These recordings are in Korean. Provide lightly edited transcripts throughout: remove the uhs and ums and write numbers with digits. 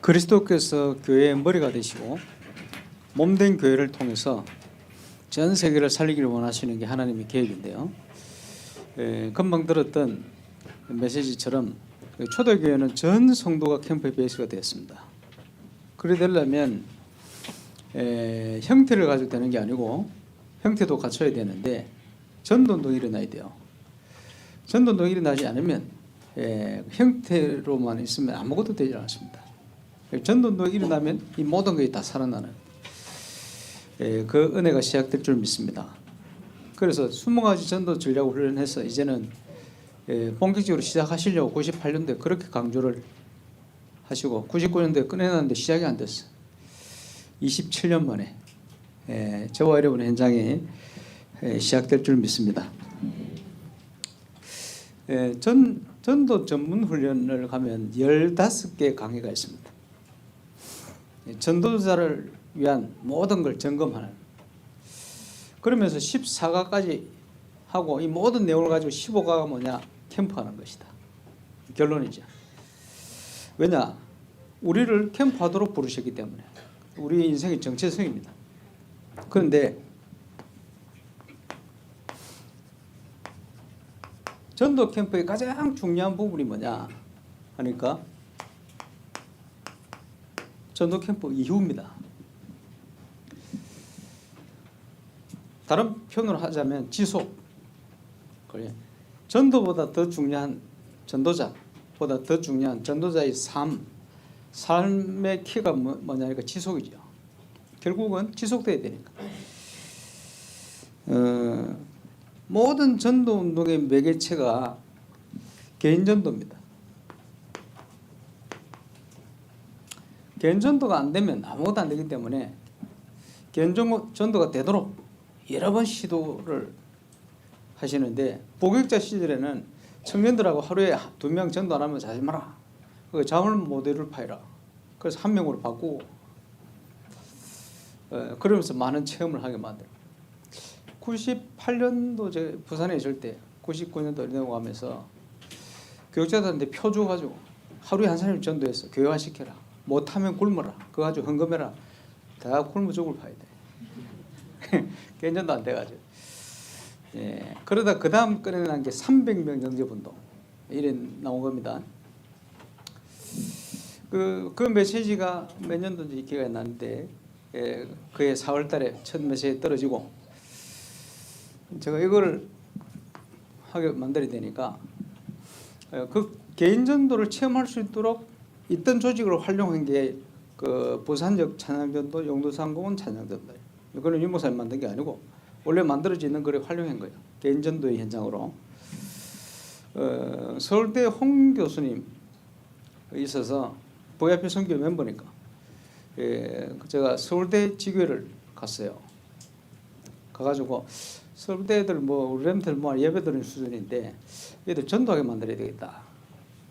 그리스도께서 교회의 머리가 되시고 몸된 교회를 통해서 전 세계를 살리기를 원하시는 게 하나님의 계획인데요. 금방 들었던 메시지처럼 초대교회는 전 성도가 캠프의 베이스가 되었습니다. 그래 되려면 형태를 가지고 되는 게 아니고 형태도 갖춰야 되는데 전도운동이 일어나야 돼요. 전도운동이 일어나지 않으면 형태로만 있으면 아무것도 되지 않습니다. 전도운동이 일어나면 이 모든 것이 다 살아나는 그 은혜가 시작될 줄 믿습니다. 그래서 20가지 전도 전략을 훈련해서 이제는 본격적으로 시작하시려고 98년도에 그렇게 강조를 하시고 99년도에 꺼내놨는데 시작이 안 됐어요. 27년 만에 저와 여러분의 현장이 시작될 줄 믿습니다. 전도 전문 훈련을 가면 15개 강의가 있습니다. 전도자를 위한 모든 걸 점검하는, 그러면서 14가까지 하고 이 모든 내용을 가지고 15가가 뭐냐? 캠프하는 것이다. 결론이죠. 왜냐? 우리를 캠프하도록 부르셨기 때문에. 우리 인생의 정체성입니다. 그런데 전도 캠프의 가장 중요한 부분이 뭐냐 하니까 전도 캠프 이후입니다. 다른 표현으로 하자면 지속. 그래. 전도보다 더 중요한 전도자보다 더 중요한 전도자의 삶의 키가 뭐냐니까 지속이죠. 결국은 지속돼야 되니까. 모든 전도 운동의 매개체가 개인 전도입니다. 개인 전도가 안 되면 아무것도 안 되기 때문에 개인 전도가 되도록 여러 번 시도를 하시는데, 복역자 시절에는 청년들하고 하루에 2명 전도 안 하면 자지 마라. 자물 모델을 파이라. 그래서 1명으로 바꾸고 그러면서 많은 체험을 하게 만들어. 98년도 제 부산에 있을 때 99년도 이러고 하면서 교육자들한테 표 줘가지고 하루에 한 사람을 전도해서 교회화시켜라. 못하면 굶어라. 그거 가지고 헌금해라. 다 굶어 죽을 파야 돼. 개인전도 안 돼가지고. 그러다 그 다음 꺼내난 게 300명 영접운동. 이래 나온 겁니다. 그 메시지가 몇 년도인지 기억이 안 나는데, 그해 4월 달에 첫 메시지 떨어지고, 제가 이걸 하게 만들어야 되니까, 그 개인전도를 체험할 수 있도록 있던 조직을 활용한 게 그 부산역 찬양전도, 용두상공원 찬양전도. 이거는 유목사님 만든 게 아니고 원래 만들어져 있는 걸 활용한 거예요. 개인전도의 현장으로. 서울대 홍 교수님 있어서 VIP 선교 멤버니까 제가 서울대 지교회를 갔어요. 가가지고 서울대 애들 우리 렘들 예배 드리는 수준인데 얘들 전도하게 만들어야 되겠다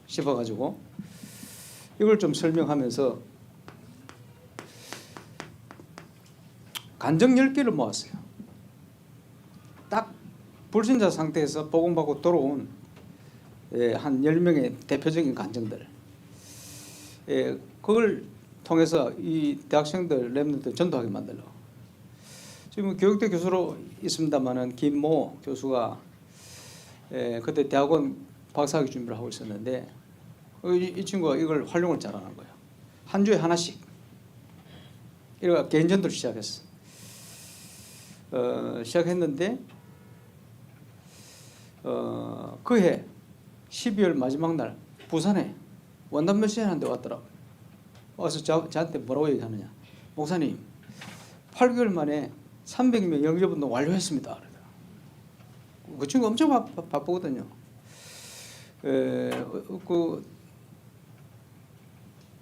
싶어가지고 이걸 좀 설명하면서 간증 10개를 모았어요. 딱 불신자 상태에서 복음받고 돌아온 한 10명의 대표적인 간증들, 그걸 통해서 이 대학생들 렘들도 전도하게 만들려. 지금 교육대 교수로 있습니다만은 김모 교수가 그때 대학원 박사학위 준비를 하고 있었는데 이 친구가 이걸 활용을 잘하는 거예요. 한 주에 하나씩 이렇게 개인 전도를 시작했어. 시작했는데 그해 12월 마지막 날 부산에 원단 메시지 하는데 왔더라고요. 와서 저한테 뭐라고 얘기하느냐. 목사님 8개월 만에 300명 영접운동 완료했습니다. 그 친구 엄청 바쁘거든요.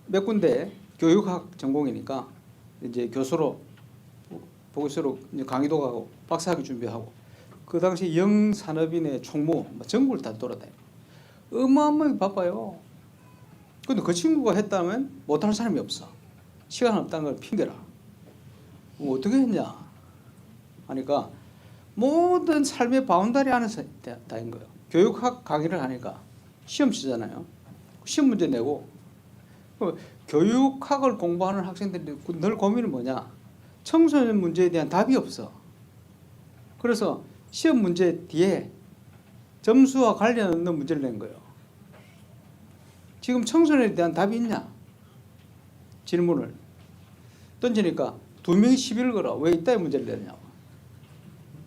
몇 군데 교육학 전공이니까 이제 교수로 보고서로 강의도 가고 박사학위 준비하고, 그 당시 영산업인의 총무 전국을 다 돌아다니고 어마어마하게 바빠요. 근데 그 친구가 했다면 못하는 사람이 없어. 시간 없다는 걸 핑계라. 어떻게 했냐 하니까 모든 삶의 바운다리 안에서 다인 거예요. 교육학 강의를 하니까 시험 치잖아요. 시험 문제 내고 교육학을 공부하는 학생들이 늘 고민이 뭐냐? 청소년 문제에 대한 답이 없어. 그래서 시험 문제 뒤에 점수와 관련 없는 문제를 낸 거예요. 지금 청소년에 대한 답이 있냐? 질문을 던지니까 두 명이 시비를 걸어. 왜 이따위 문제를 내냐고.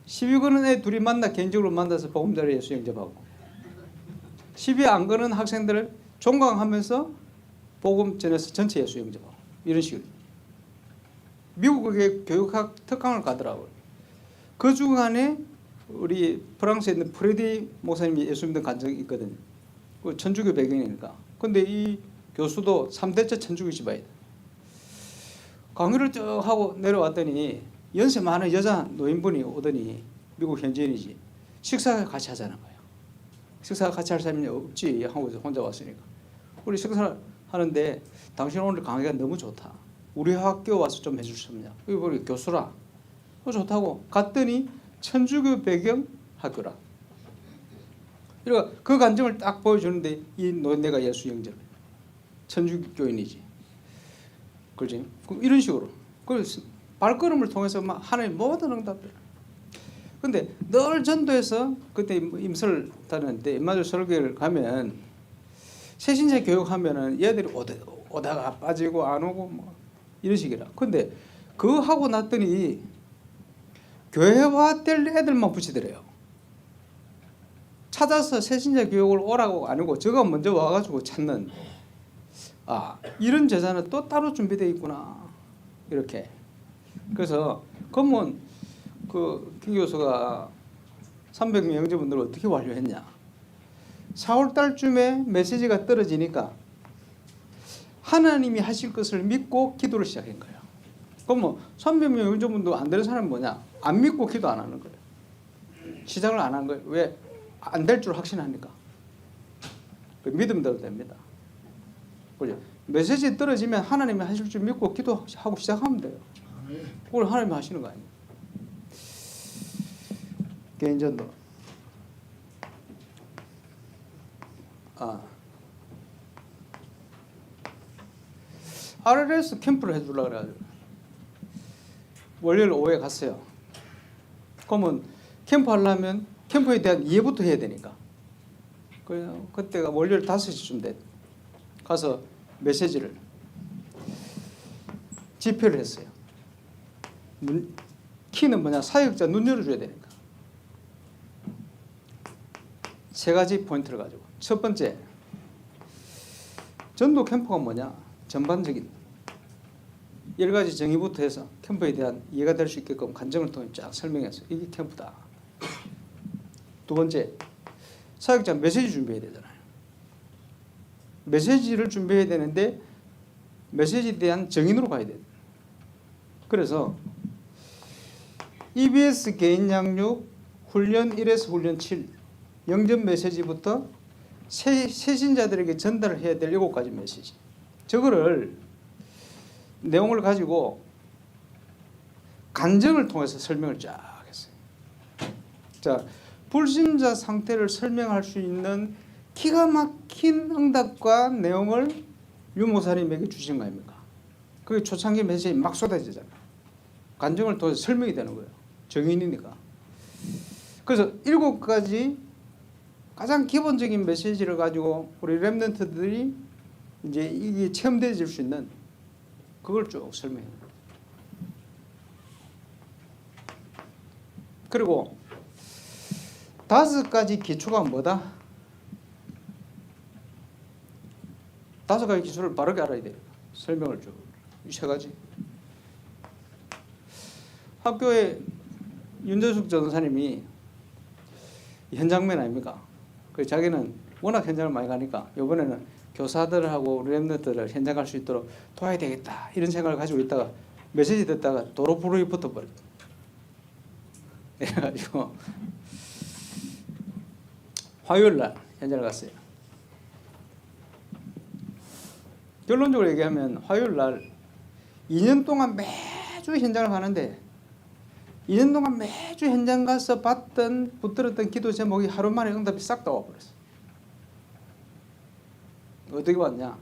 시비 거는 애 둘이 개인적으로 만나서 보금자리 예수 영접하고, 시비 안 거는 학생들을 종강하면서 복음 전해서 전체 예수 영접하고, 이런 식으로. 미국의 교육학 특강을 가더라고요. 그 중간에 우리 프랑스에 있는 프레디 목사님이 예수 믿는 간증이 있거든요. 그 천주교 배경이니까. 근데 이 교수도 3대째 천주교 집안이다. 강의를 쭉 하고 내려왔더니 연세 많은 여자 노인분이 오더니, 미국 현지인이지, 식사 같이 하자는 거예요. 식사 같이 할 사람이 없지, 한국에서 혼자 왔으니까. 우리 식사를 하는데 당신 오늘 강의가 너무 좋다. 우리 학교 와서 좀 해줄 수 없냐. 우리 교수라. 좋다고 갔더니 천주교 배경 학교라. 그러니까 그 간증을 딱 보여주는데 이 노인네가 예수 영접. 천주교인이지. 그렇지? 이런 식으로. 그래서 발걸음을 통해서 막 하나님 모든 응답들. 근데 늘 전도해서 그때 임설 다녔는데 임마누엘 설교를 가면 새신자 교육하면은 얘들이 오다가 빠지고 안 오고 뭐 이런 식이라. 근데 그거 하고 났더니 교회 와될 애들만 붙이더래요. 찾아서 새신자 교육을 오라고 아니고 저가 먼저 와가지고 찾는, 이런 제자는 또 따로 준비되어 있구나, 이렇게. 그래서 그러면 김 교수가 300명 영접원들을 어떻게 완료했냐. 4월 달쯤에 메시지가 떨어지니까 하나님이 하실 것을 믿고 기도를 시작한 거예요. 그럼 300명 영접원도 안 되는 사람은 뭐냐? 안 믿고 기도 안 하는 거예요. 시작을 안 한 거예요. 왜? 안 될 줄 확신하니까. 믿음대로 됩니다. 그죠? 메시지 떨어지면 하나님이 하실 줄 믿고 기도하고 시작하면 돼요. 그걸 하나님이 하시는 거 아니에요. 개인전도. RLS 캠프를 해주려고 그래가지고 월요일 오후에 갔어요. 그러면 캠프 하려면 캠프에 대한 이해부터 해야 되니까. 그때가 월요일 5시쯤 돼. 가서 메시지를 집회를 했어요. 키는 뭐냐? 사역자 눈 열어줘야 되니까. 3가지 포인트를 가지고. 첫 번째, 전도 캠프가 뭐냐? 전반적인 10가지 정의부터 해서 캠프에 대한 이해가 될 수 있게끔 간증을 통해 쫙 설명해서 이게 캠프다. 두 번째, 사역자 메시지 준비해야 되잖아요. 메시지를 준비해야 되는데 메시지에 대한 정인으로 가야 돼요. 그래서 EBS 개인 양육 훈련 1에서 훈련 7 영접 메시지부터 새신자들에게 전달을 해야 될 7가지 메시지. 저거를 내용을 가지고 간증을 통해서 설명을 쫙 했어요. 자, 불신자 상태를 설명할 수 있는 기가 막힌 응답과 내용을 유 목사님에게 주신 거 아닙니까? 그게 초창기 메시지 막 쏟아지잖아요. 간증을 통해서 설명이 되는 거예요. 정인이니까. 그래서 7가지 가장 기본적인 메시지를 가지고 우리 렘넌트들이 이제 이게 체험되어질 수 있는 그걸 쭉 설명해요. 그리고 5가지 기초가 뭐다? 5가지 기초를 바르게 알아야 돼요. 설명을 쭉. 이 3가지. 학교에 윤재숙 전사님이 현장면 아닙니까? 그래서 자기는 워낙 현장을 많이 가니까 이번에는 교사들하고 렘넌트들을 현장 갈 수 있도록 도와야 되겠다, 이런 생각을 가지고 있다가 메시지 듣다가 도로 불이 붙어버렸다. 그래가지고 화요일날 현장을 갔어요. 결론적으로 얘기하면 화요일날 2년 동안 매주 현장을 가는데 2년 동안 매주 현장 가서 봤던 붙들었던 기도 제목이 하루 만에 응답이 싹 다 와버렸어요. 어떻게 왔냐?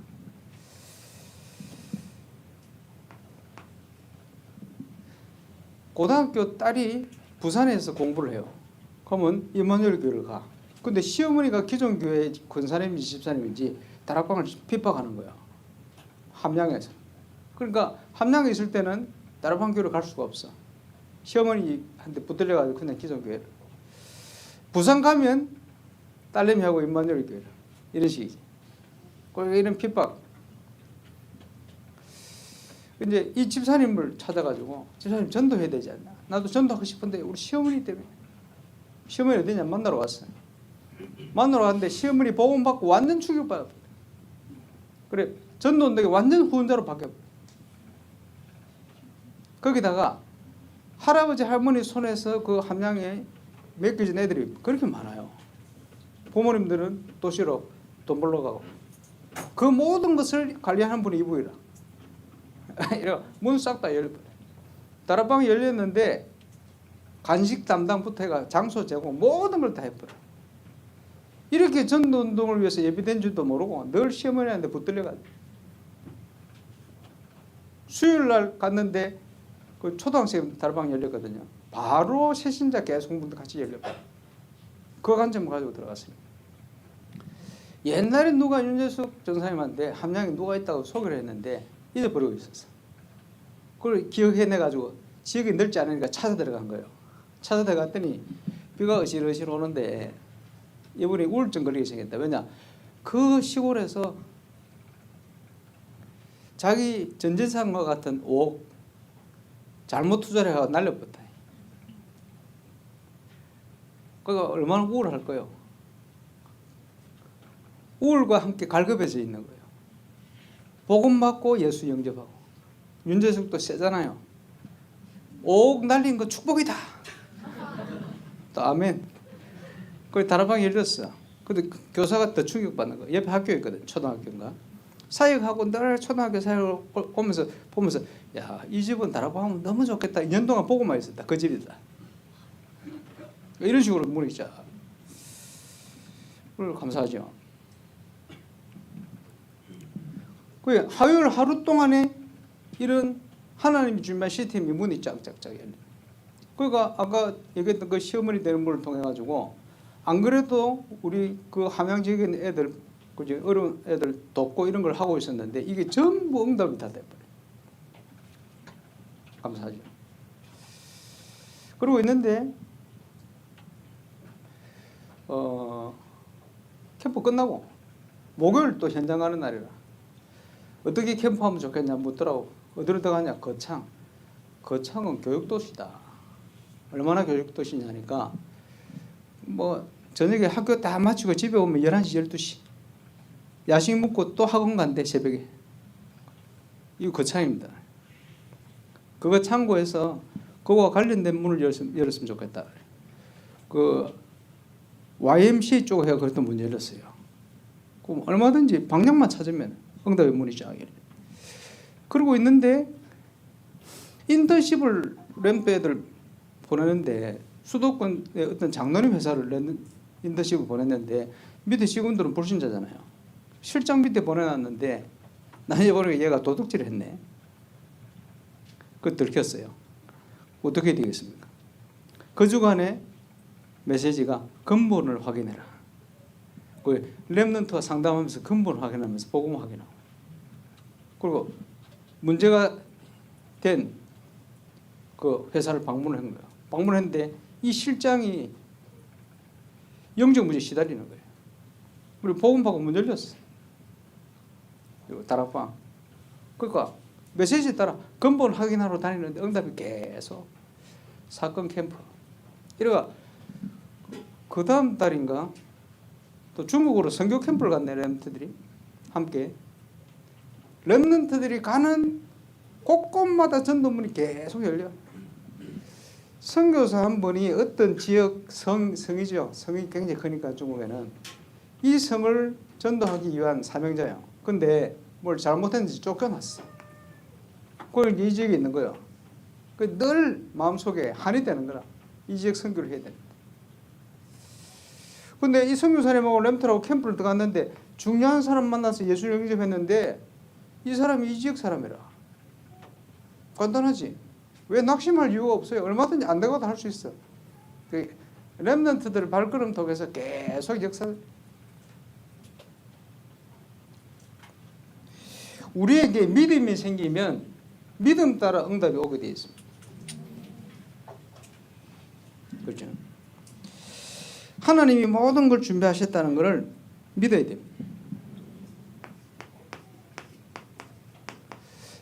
고등학교 딸이 부산에서 공부를 해요. 그러면 임마누엘 교회를 가. 근데 시어머니가 기존 교회 권사님인지 집사님인지 다락방을 핍박하는 거야. 함양에서. 그러니까 함양에 있을 때는 다락방 교회를 갈 수가 없어. 시어머니한테 붙들려가지고 그냥 기존 교회를. 부산 가면 딸내미하고 임마누엘 교회를. 이런 식이지. 이런 핍박. 이제 이 집사님을 찾아가지고 집사님 전도해야 되지 않나. 나도 전도하고 싶은데 우리 시어머니 때문에. 시어머니 어디냐 만나러 왔어요. 만나러 갔는데 시어머니 복음 받고 완전 충격받았어. 그래 전도운동에 완전 후원자로 바뀌었고 거기다가 할아버지 할머니 손에서 그 함양에 맡겨진 애들이 그렇게 많아요. 부모님들은 도시로 돈 벌러 가고 그 모든 것을 관리하는 분이 이분이라. 이래 문 싹 다 열려. 다락방이 열렸는데 간식 담당부터 해가 장소 제공 모든 걸 다 해버려. 이렇게 전도운동을 위해서 예비된 줄도 모르고 늘 시어머니한테 붙들려가지고 수요일날 갔는데 그 초등학생 다락방 열렸거든요. 바로 새신자 개송분들 같이 열렸고 그 관점을 가지고 들어갔습니다. 옛날에 누가 윤재숙 전사님한테 함양에 누가 있다고 소개를 했는데 잊어버리고 있었어. 그걸 기억해내가지고 지역이 넓지 않으니까 찾아 들어간 거예요. 찾아 들어갔더니 비가 어실어실 오는데 이분이 우울증 걸리게 생겼다. 왜냐? 그 시골에서 자기 전재산과 같은 5억 잘못 투자를 해서 날려버렸다. 그러니까 얼마나 우울할 거예요. 우울과 함께 갈급해져 있는 거예요. 복음 받고 예수 영접하고 윤재숙도 세잖아요. 5억 날린 거 축복이다. 또 아멘. 거기 다락방이 열렸어. 근데 교사가 더 충격받는 거예요. 옆에 학교 있거든. 초등학교인가. 사역하고 늘 초등학교 사역을 보면서 야, 이 집은 다락방하면 너무 좋겠다. 2년 동안 보고만 있었다. 그 집이다. 이런 식으로 문이 쫙. 그걸 감사하죠. 그 화요일 하루 동안에 이런 하나님이 준비한 시스템이 문이 쫙쫙쫙 열려. 그러니까 아까 얘기했던 그 시어머니 되는 분을 통해 가지고 안 그래도 우리 그 함양 지역에 있는 애들, 그지 어려운 애들 돕고 이런 걸 하고 있었는데 이게 전부 응답이 다 돼버려. 감사하죠. 그러고 있는데 캠프 끝나고 목요일 또 현장 가는 날이라 어떻게 캠프하면 좋겠냐 묻더라고. 어디로 들어가냐? 거창. 거창은 교육도시다. 얼마나 교육도시냐니까 뭐 저녁에 학교 다 마치고 집에 오면 11시 12시 야식 먹고 또 학원 간대 새벽에. 이거 거창입니다. 그거 참고해서 그거와 관련된 문을 열었으면 좋겠다. 그 YMCA 쪽에 그랬던 문 열렸어요. 그럼 얼마든지 방향만 찾으면 응답의 문이 쫙 열려요. 그러고 있는데 인턴십을 램프 애들 보내는데 수도권의 어떤 장로님 회사를 인턴십을 보냈는데 밑에 직원들은 불신자잖아요. 실장 밑에 보내놨는데 나중에 보니까 얘가 도둑질을 했네. 그거 들켰어요. 어떻게 되겠습니까? 그 주간에 메시지가 근본을 확인해라. 그 렘넌트와 상담하면서 근본을 확인하면서 복음 확인하고 그리고 문제가 된 그 회사를 방문을 한 거예요. 방문했는데 이 실장이 영적 문제에 시달리는 거예요. 우리 복음받고 문 열렸어. 다락방. 그러니까 메시지에 따라 근본 확인하러 다니는데 응답이 계속 사건 캠프. 이래가 그 다음 달인가 또 중국으로 선교 캠프를 갔네. 렘넌트들이 함께. 렘넌트들이 가는 곳곳마다 전도문이 계속 열려. 선교사 한 분이 어떤 지역 성이죠. 성이 굉장히 크니까 중국에는 이 성을 전도하기 위한 사명자예요. 근데 뭘 잘못했는지 쫓겨났어. 그걸 이 지역에 있는 거예요. 늘 마음속에 한이 되는 거라. 이 지역 선교를 해야 되는데. 근데 이 선교사님하고 렘트라고 캠프를 들어갔는데 중요한 사람 만나서 예수 영접했는데 이 사람이 이 지역 사람이라. 간단하지. 왜 낙심할 이유가 없어요. 얼마든지 안 되고도 할 수 있어. 그 렘넌트들 발걸음 통해서 계속 역사. 우리에게 믿음이 생기면 믿음 따라 응답이 오게 되어 있습니다. 그렇죠? 하나님이 모든 걸 준비하셨다는 것을 믿어야 됩니다.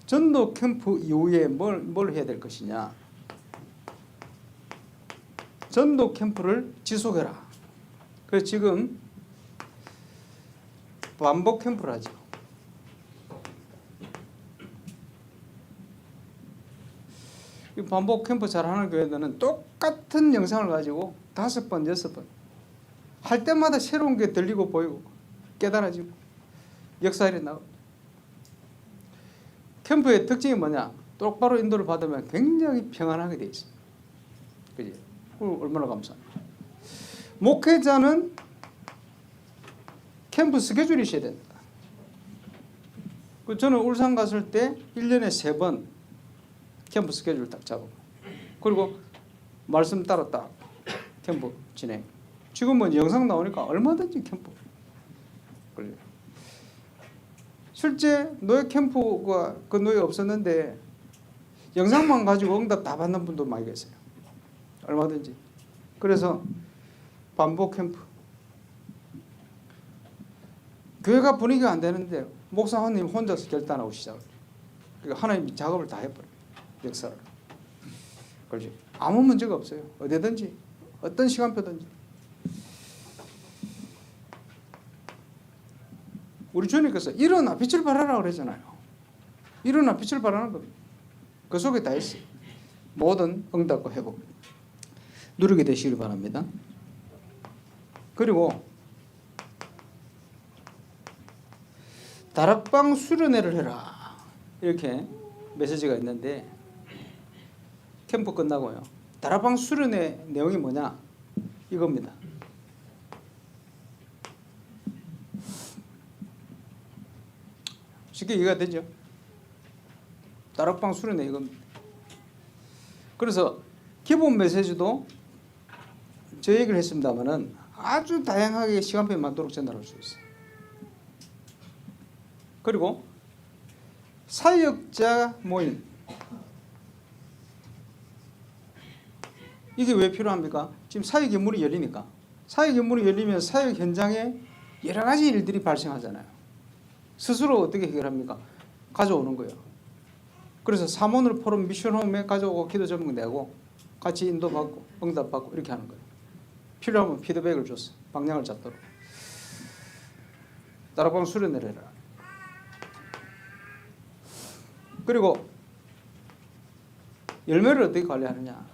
전도 캠프 이후에 뭘 해야 될 것이냐? 전도 캠프를 지속해라. 그래서 지금 반복 캠프를 하죠. 이 반복 캠프 잘하는 교회들은 똑같은 영상을 가지고 5번, 6번 할 때마다 새로운 게 들리고 보이고 깨달아지고 역사일이 나오고. 캠프의 특징이 뭐냐? 똑바로 인도를 받으면 굉장히 평안하게 돼 있습니다. 그지? 얼마나 감사합니다. 목회자는 캠프 스케줄이 있어야 된다. 저는 울산 갔을 때 1년에 3번 캠프 스케줄 딱 잡고, 그리고 말씀 따라 딱 캠프 진행. 지금은 영상 나오니까 얼마든지 캠프. 그래요. 실제 노예 캠프가 그 노예 없었는데 영상만 가지고 응답 다 받는 분도 많이 계세요. 얼마든지. 그래서 반복 캠프. 교회가 분위기가 안 되는데 목사님 혼자서 결단하고 시작을. 그러니까 하나님이 작업을 다 해버려요. 역사를. 그렇지. 아무 문제가 없어요. 어디든지 어떤 시간표든지. 우리 주님께서 일어나 빛을 발하라 그러잖아요. 일어나 빛을 발하는 겁니다. 그 속에 다 있어요. 모든 응답과 회복 누리게 되시길 바랍니다. 그리고 다락방 수련회를 해라, 이렇게 메시지가 있는데, 캠프 끝나고요, 다락방 수련회 내용이 뭐냐 이겁니다. 쉽게 이해가 되죠? 다락방 수련회 이겁니다. 그래서 기본 메시지도 저 얘기를 했습니다마는 아주 다양하게 시간표에 맞도록 전달할 수 있어요. 그리고 사역자 모임, 이게 왜 필요합니까? 지금 사역 인물이 열리니까. 사역 인물이 열리면 사역 현장에 여러 가지 일들이 발생하잖아요. 스스로 어떻게 해결합니까? 가져오는 거예요. 그래서 사모늘 포럼 미션홈에 가져오고 기도 제목 내고 같이 인도받고 응답받고 이렇게 하는 거예요. 필요하면 피드백을 줬어. 방향을 잡도록. 다락방 수련회를 해라. 그리고 열매를 어떻게 관리하느냐.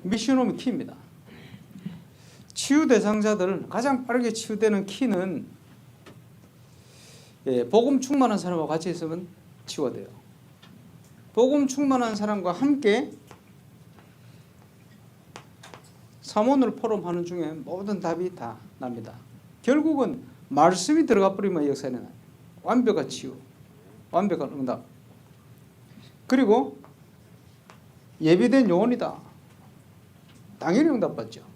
미션홈이 키입니다. 치유 대상자들 가장 빠르게 치유되는 키는 복음 충만한 사람과 같이 있으면 치유돼요. 복음 충만한 사람과 함께 사모늘 포럼하는 중에 모든 답이 다 납니다. 결국은 말씀이 들어가 버리면 역사는 나요. 완벽한 치유, 완벽한 응답. 그리고 예비된 요원이다. 당연히 응답받죠.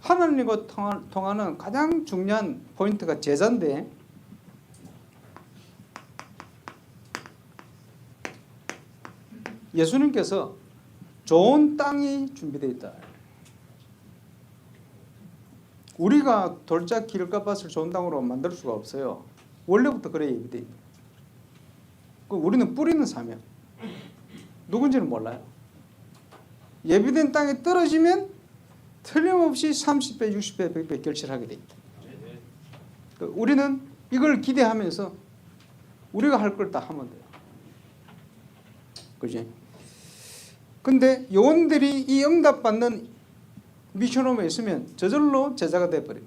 하나님과 통하는 가장 중요한 포인트가 제자인데, 예수님께서 좋은 땅이 준비되어 있다. 우리가 돌짝 길가밭을 좋은 땅으로 만들 수가 없어요. 원래부터 그래 예비되어 있다. 우리는 뿌리는 사명. 누군지는 몰라요. 예비된 땅에 떨어지면 틀림없이 30배, 60배, 100배 결실하게 돼 있다. 우리는 이걸 기대하면서 우리가 할 걸 다 하면 돼요. 그지? 근데 요원들이 이 응답받는 미션홈에 있으면 저절로 제자가 돼버려요.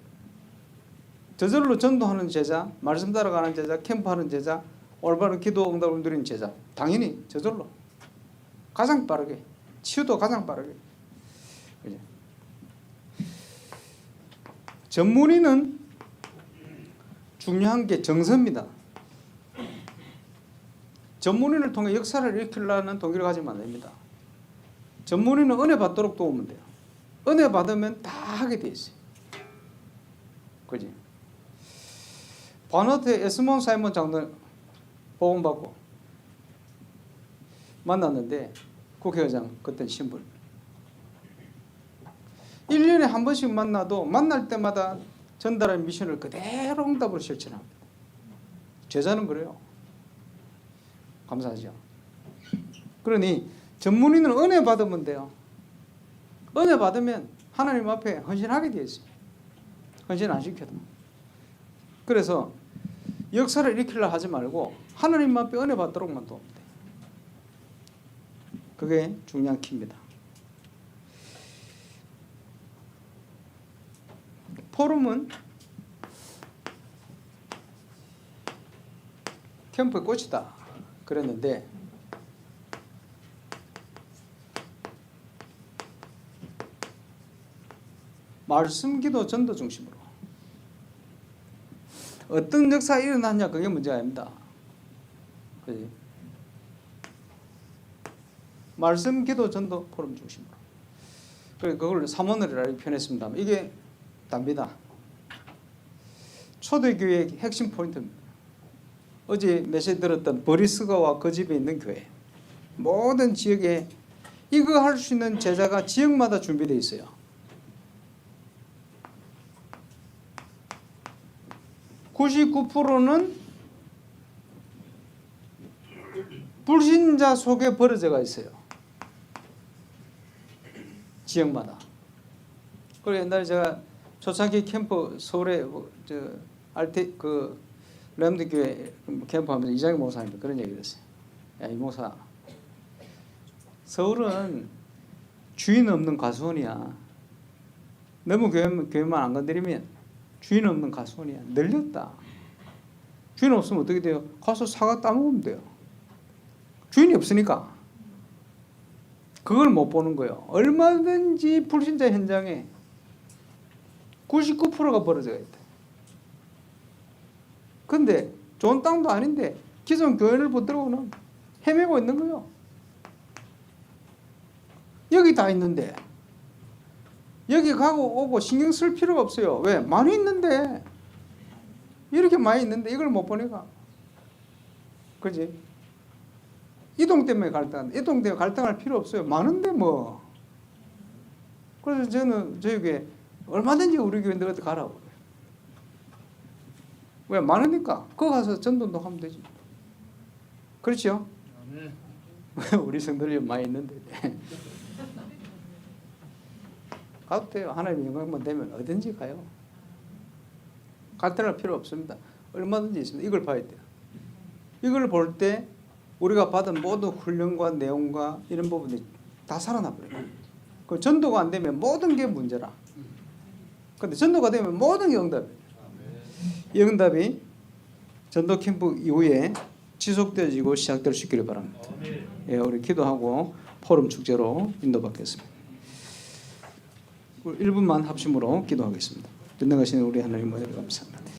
저절로 전도하는 제자, 말씀 따라가는 제자, 캠프하는 제자, 올바른 기도 응답을 누리는 제자. 당연히 저절로 가장 빠르게, 치유도 가장 빠르게. 전문의는 중요한 게 정서입니다. 전문인을 통해 역사를 일으키려는 동기를 가지면 안 됩니다. 전문인은 은혜 받도록 도우면 돼요. 은혜 받으면 다 하게 돼 있어요. 그지? 바너트의 에스몬 사이먼 장로를 복음받고 만났는데 국회의장 그때 신분 1년에 한 번씩 만나도 만날 때마다 전달한 미션을 그대로 응답으로 실천합니다. 제자는 그래요. 감사하죠. 그러니 전문인은 은혜 받으면 돼요. 은혜 받으면 하나님 앞에 헌신하게 되어 있어요. 헌신 안 시켜도. 그래서 역사를 일으키려 하지 말고 하나님 앞에 은혜 받도록만 도우면 돼요. 그게 중요한 키입니다. 포럼은 캠프의 꽃이다 그랬는데 말씀, 기도, 전도 중심으로 어떤 역사가 일어났냐 그게 문제가 아닙니다. 그지? 말씀, 기도, 전도, 포럼 중심으로. 그래서 그걸 삼원을이라고 표현했습니다. 이게 답니다. 초대교회의 핵심 포인트입니다. 어제 메시지 들었던 버리스가와 그 집에 있는 교회 모든 지역에 이거 할 수 있는 제자가 지역마다 준비되어 있어요. (99%는) 불신자 속에 버려져가 있어요. 지역마다. 그리고 옛날에 제가 초창기 캠프 서울에 램드 교회 캠프하면서 이장희 목사님도 그런 얘기를 했어요. 야, 이 목사, 서울은 주인 없는 가수원이야. 너무 교회만 안 건드리면 주인 없는 가수원이야. 널렸다. 주인 없으면 어떻게 돼요? 가서 사과 따먹으면 돼요. 주인이 없으니까. 그걸 못 보는 거예요. 얼마든지 불신자 현장에 99%가 벌어져 있다. 근데 좋은 땅도 아닌데 기존 교회를 붙들고는 헤매고 있는 거예요. 여기 다 있는데 여기 가고 오고 신경 쓸 필요가 없어요. 왜? 많이 있는데, 이렇게 많이 있는데 이걸 못 보니까. 그지? 이동 때문에 갈등한다. 이동 때문에 갈등할 필요 없어요. 많은데 뭐. 그래서 저는 저희 교회 얼마든지 우리 교회들 가라고. 왜? 많으니까. 거기 가서 전도도 하면 되지. 그렇죠? 우리 성도들이 많이 있는데. 가도 돼요. 하나님의 영광만 되면 어딘지 가요. 갈등할 필요 없습니다. 얼마든지 있습니다. 이걸 봐야 돼요. 이걸 볼 때 우리가 받은 모든 훈련과 내용과 이런 부분이 다 살아나버려요. 그 전도가 안 되면 모든 게 문제라. 그런데 전도가 되면 모든 게 응답이에요. 이 응답이 전도 캠프 이후에 지속되어지고 시작될 수 있기를 바랍니다. 예, 우리 기도하고 포럼 축제로 인도받겠습니다. 1분만 합심으로 기도하겠습니다. 전능하신 우리 하나님 감사합니다.